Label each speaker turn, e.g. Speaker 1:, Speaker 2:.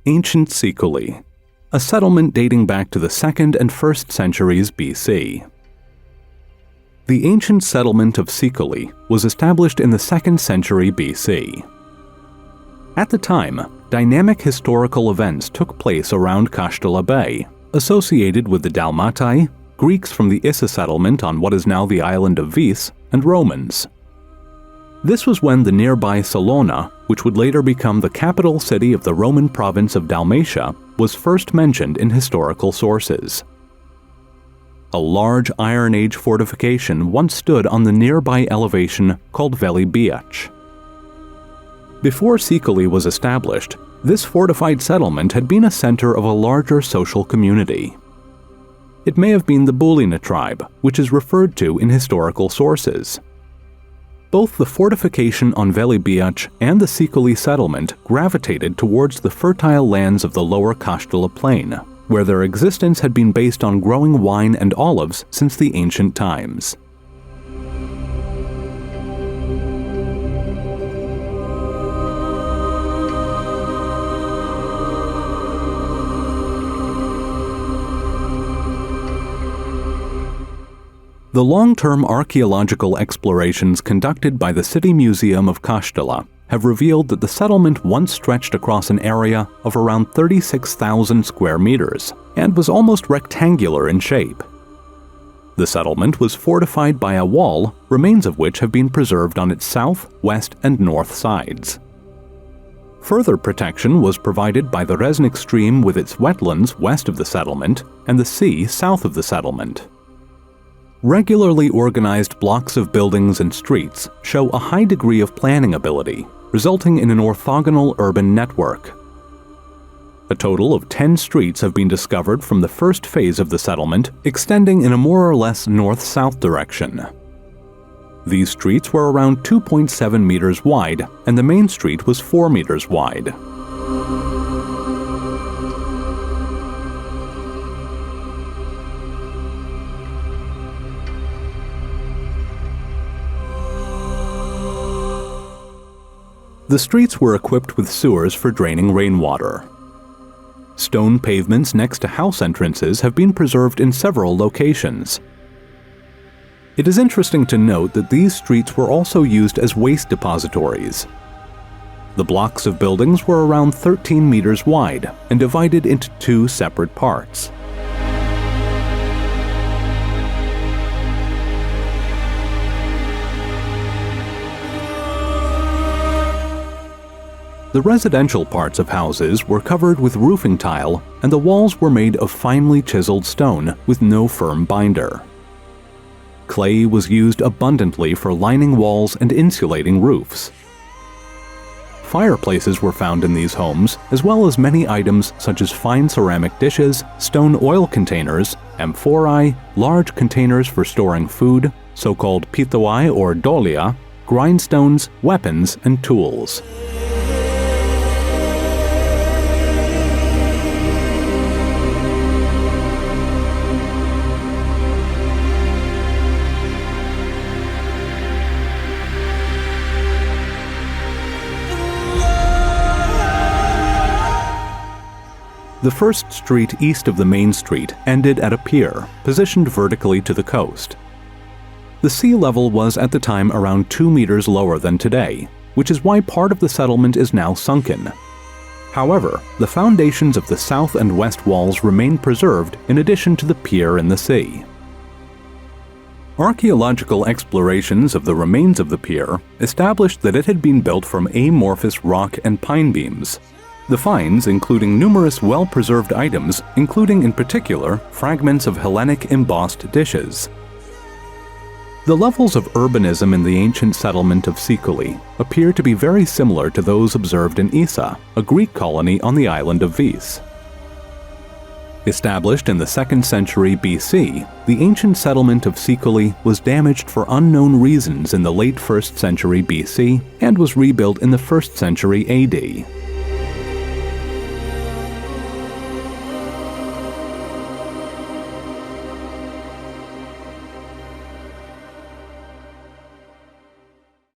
Speaker 1: Ancient Siculi, a settlement dating back to the 2nd and 1st centuries BC. The ancient settlement of Siculi was established in the 2nd century BC. At the time, dynamic historical events took place around Kastyla Bay, associated with the Dalmatai, Greeks from the Issa settlement on what is now the island of Vis, and Romans. This was when the nearby Salona, which would later become the capital city of the Roman province of Dalmatia, was first mentioned in historical sources. A large Iron Age fortification once stood on the nearby elevation called Veli Biac. Before Siculi was established, this fortified settlement had been a center of a larger social community. It may have been the Bulina tribe, which is referred to in historical sources. Both the fortification on Veli Biac and the Siculi settlement gravitated towards the fertile lands of the lower Kastyla plain, where their existence had been based on growing wine and olives since the ancient times. The long-term archaeological explorations conducted by the City Museum of Kastyla have revealed that the settlement once stretched across an area of around 36,000 square meters and was almost rectangular in shape. The settlement was fortified by a wall, remains of which have been preserved on its south, west, and north sides. Further protection was provided by the Resnik stream with its wetlands west of the settlement and the sea south of the settlement. Regularly organized blocks of buildings and streets show a high degree of planning ability, resulting in an orthogonal urban network. A total of 10 streets have been discovered from the first phase of the settlement, extending in a more or less north-south direction. These streets were around 2.7 meters wide, and the main street was 4 meters wide. The streets were equipped with sewers for draining rainwater. Stone pavements next to house entrances have been preserved in several locations. It is interesting to note that these streets were also used as waste depositories. The blocks of buildings were around 13 meters wide and divided into 2 separate parts. The residential parts of houses were covered with roofing tile, and the walls were made of finely chiseled stone with no firm binder. Clay was used abundantly for lining walls and insulating roofs. Fireplaces were found in these homes, as well as many items such as fine ceramic dishes, stone oil containers, amphorae, large containers for storing food, so-called pithoi or dolia, grindstones, weapons, and tools. The first street east of the main street ended at a pier, positioned vertically to the coast. The sea level was at the time around 2 meters lower than today, which is why part of the settlement is now sunken. However, the foundations of the south and west walls remain preserved in addition to the pier in the sea. Archaeological explorations of the remains of the pier established that it had been built from amorphous rock and pine beams. The finds including numerous well-preserved items, including in particular fragments of Hellenic embossed dishes. The levels of urbanism in the ancient settlement of Siculi appear to be very similar to those observed in Issa, a Greek colony on the island of Vis. Established in the 2nd century BC, the ancient settlement of Siculi was damaged for unknown reasons in the late 1st century BC and was rebuilt in the 1st century AD.